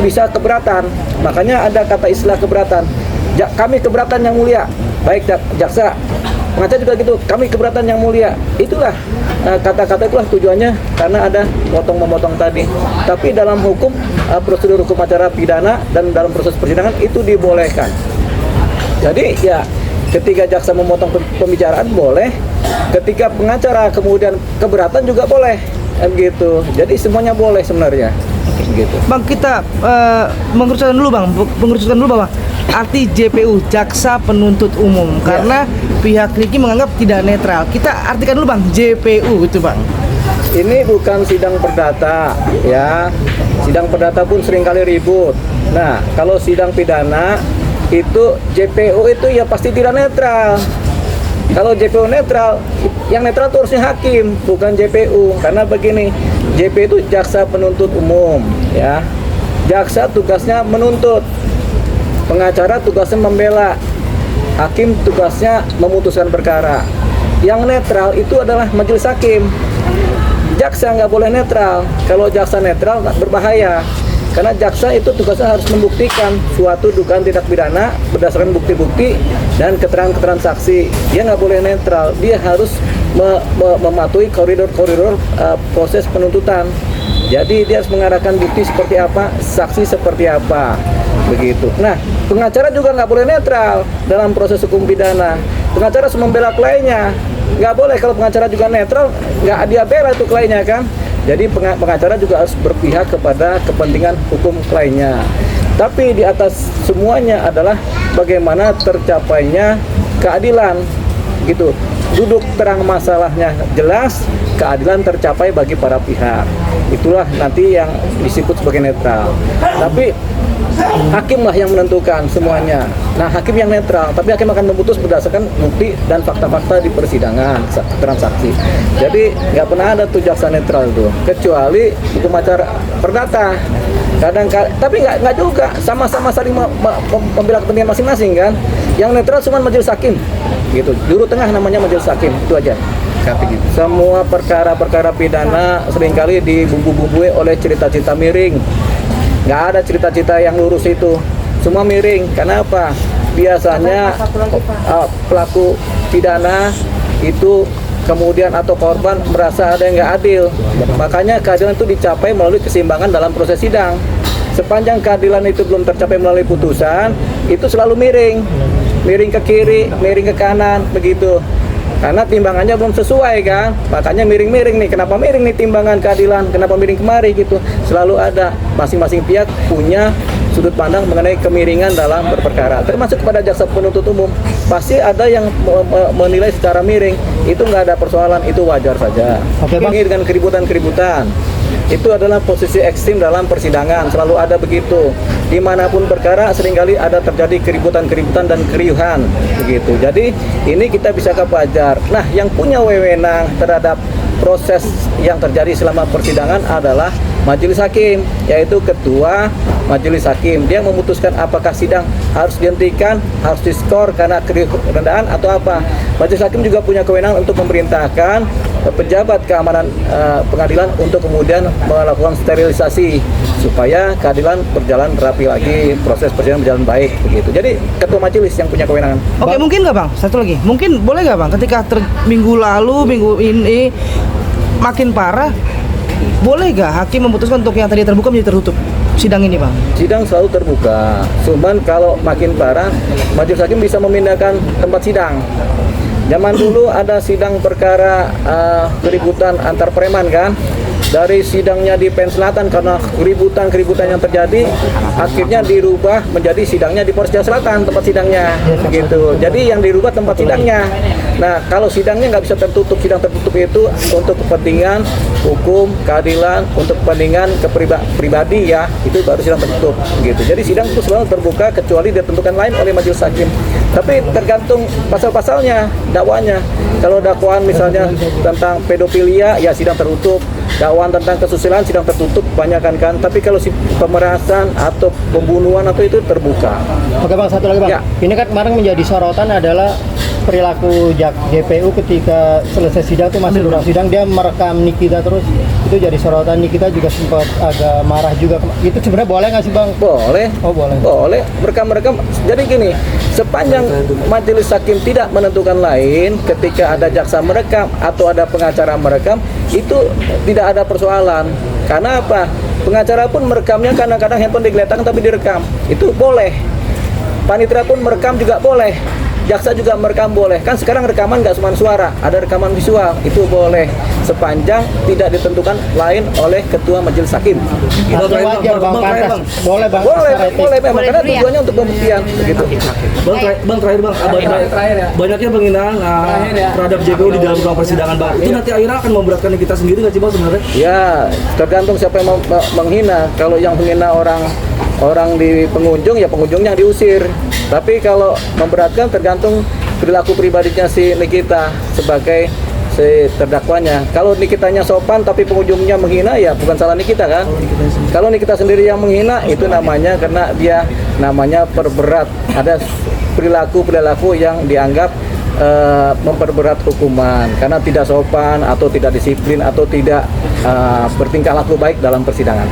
bisa keberatan. Makanya ada kata istilah keberatan. Kami keberatan yang mulia. Baik jaksa, pengacara juga gitu. Kami keberatan yang mulia. Itulah kata-kata itulah tujuannya karena ada potong-memotong tadi. Tapi dalam hukum prosedur hukum acara pidana dan dalam proses persidangan itu dibolehkan. Jadi ya ketika jaksa memotong pembicaraan boleh, ketika pengacara kemudian keberatan juga boleh, gitu. Jadi semuanya boleh sebenarnya. Gitu. Bang, kita mengerucutkan dulu bahwa arti JPU, jaksa penuntut umum, karena pihak Niki menganggap tidak netral. Kita artikan dulu Bang, JPU itu Bang. Ini bukan sidang perdata, ya. Sidang perdata pun seringkali ribut. Nah, kalau sidang pidana itu JPU itu ya pasti tidak netral. Kalau JPU netral, yang netral itu harusnya hakim, bukan JPU. Karena begini, JPU itu jaksa penuntut umum, ya. Jaksa tugasnya menuntut, pengacara tugasnya membela, hakim tugasnya memutuskan perkara. Yang netral itu adalah majelis hakim. Jaksa nggak boleh netral. Kalau jaksa netral berbahaya. Karena jaksa itu tugasnya harus membuktikan suatu dugaan tindak pidana berdasarkan bukti-bukti dan keterangan-keterangan saksi. Dia nggak boleh netral. Dia harus mematuhi koridor-koridor proses penuntutan. Jadi dia harus mengarahkan bukti seperti apa, saksi seperti apa, begitu. Nah, pengacara juga nggak boleh netral dalam proses hukum pidana. Pengacara harus membela kliennya. Nggak boleh kalau pengacara juga netral, nggak dia bela itu kliennya kan. Jadi pengacara juga harus berpihak kepada kepentingan hukum kliennya. Tapi di atas semuanya adalah bagaimana tercapainya keadilan, gitu. Duduk terang masalahnya jelas, keadilan tercapai bagi para pihak. Itulah nanti yang disebut sebagai netral. Tapi hakimlah yang menentukan semuanya. Nah, hakim yang netral, tapi hakim akan memutus berdasarkan bukti dan fakta-fakta di persidangan, transaksi. Jadi nggak pernah ada tuh jaksa netral itu, kecuali hukum acara perdata. Tapi nggak juga, sama-sama saling membela kepentingan masing-masing kan. Yang netral cuma majelis hakim, gitu. Juru tengah namanya majelis hakim, itu aja. Semua perkara-perkara pidana seringkali dibumbu-bumbui oleh cerita-cerita miring. Nggak ada cerita-cerita yang lurus itu, semua miring. Kenapa? Biasanya pelaku pidana itu kemudian atau korban merasa ada yang nggak adil. Makanya keadilan itu dicapai melalui keseimbangan dalam proses sidang. Sepanjang keadilan itu belum tercapai melalui putusan, itu selalu miring. Miring ke kiri, miring ke kanan, begitu. Karena timbangannya belum sesuai kan, makanya miring-miring nih. Kenapa miring nih timbangan keadilan? Kenapa miring kemari gitu? Selalu ada, masing-masing pihak punya sudut pandang mengenai kemiringan dalam berperkara. Termasuk kepada jaksa penuntut umum, pasti ada yang menilai secara miring. Itu nggak ada persoalan, itu wajar saja. Ini dengan keributan-keributan. Itu adalah posisi ekstrim dalam persidangan, selalu ada begitu. Dimanapun perkara seringkali ada terjadi keributan-keributan dan keriuhan, begitu. Jadi ini kita bisa wajar. Nah, yang punya wewenang terhadap proses yang terjadi selama persidangan adalah majelis hakim, yaitu ketua majelis hakim. Dia memutuskan apakah sidang harus dihentikan, harus diskor karena kerendahan atau apa. Majelis hakim juga punya kewenangan untuk memerintahkan pejabat keamanan pengadilan untuk kemudian melakukan sterilisasi supaya keadilan berjalan rapi lagi, proses persidangan berjalan baik, begitu. Jadi ketua majelis yang punya kewenangan. Oke, mungkin nggak Bang? Satu lagi, mungkin boleh nggak Bang? Ketika minggu ini makin parah, boleh nggak hakim memutuskan untuk yang tadi terbuka menjadi tertutup sidang ini Bang? Sidang selalu terbuka, cuman kalau makin parah, majelis hakim bisa memindahkan tempat sidang. Zaman dulu ada sidang perkara keributan antar preman kan. Dari sidangnya di Pen Selatan karena keributan yang terjadi, akhirnya dirubah menjadi sidangnya di Polres Jakarta Selatan, tempat sidangnya, begitu. Jadi yang dirubah tempat sidangnya. Nah, kalau sidangnya nggak bisa tertutup, sidang tertutup itu untuk kepentingan hukum, keadilan, untuk kepentingan pribadi ya, itu baru sidang tertutup, gitu. Jadi sidang itu selalu terbuka kecuali ditentukan lain oleh majelis hakim. Tapi tergantung pasal-pasalnya, dakwanya. Kalau dakwaan misalnya tentang pedofilia, ya sidang tertutup. Dakwaan tentang kesusilaan sidang tertutup kebanyakan kan. Tapi kalau si pemerasan atau pembunuhan atau itu terbuka. Oke Bang, satu lagi Bang. Ya. Ini kan kemarin menjadi sorotan adalah perilaku JPU ketika selesai sidang tuh masih durang sidang dia merekam Nikita terus, itu jadi sorotan. Nikita juga sempat agak marah juga. Itu sebenarnya boleh nggak sih Bang? Boleh. Oh boleh. Boleh merekam. Jadi gini, sepanjang majelis hakim tidak menentukan lain, ketika ada jaksa merekam atau ada pengacara merekam, itu tidak ada persoalan. Karena apa? Pengacara pun merekamnya kadang-kadang handphone digeletakkan tapi direkam. Itu boleh. Panitera pun merekam juga boleh. Jaksa juga merekam boleh. Kan sekarang rekaman nggak cuma suara, ada rekaman visual. Itu boleh. Sepanjang tidak ditentukan lain oleh ketua majelis hakim. Itu wajar Bang, pantas. Boleh Bang. Boleh, secara etik. boleh memang karena tujuannya untuk pembuktian begitu. Bang, terakhir Bang, banyaknya penghinaan terhadap JPU di dalam ruang persidangan Bang. Itu nanti akhirnya akan memberatkan kita sendiri nggak sih Bang sebenarnya? Ya, tergantung siapa yang menghina. Kalau yang menghina orang di pengunjung, ya pengunjungnya yang diusir. Tapi kalau memberatkan tergantung perilaku pribadinya si Nikita sebagai si terdakwanya. Kalau Nikitanya sopan tapi pengunjungnya menghina, ya bukan salah Nikita kan? Kalau Nikita sendiri yang menghina, itu namanya karena dia namanya perberat. Ada perilaku yang dianggap memperberat hukuman karena tidak sopan atau tidak disiplin atau tidak bertingkah laku baik dalam persidangan.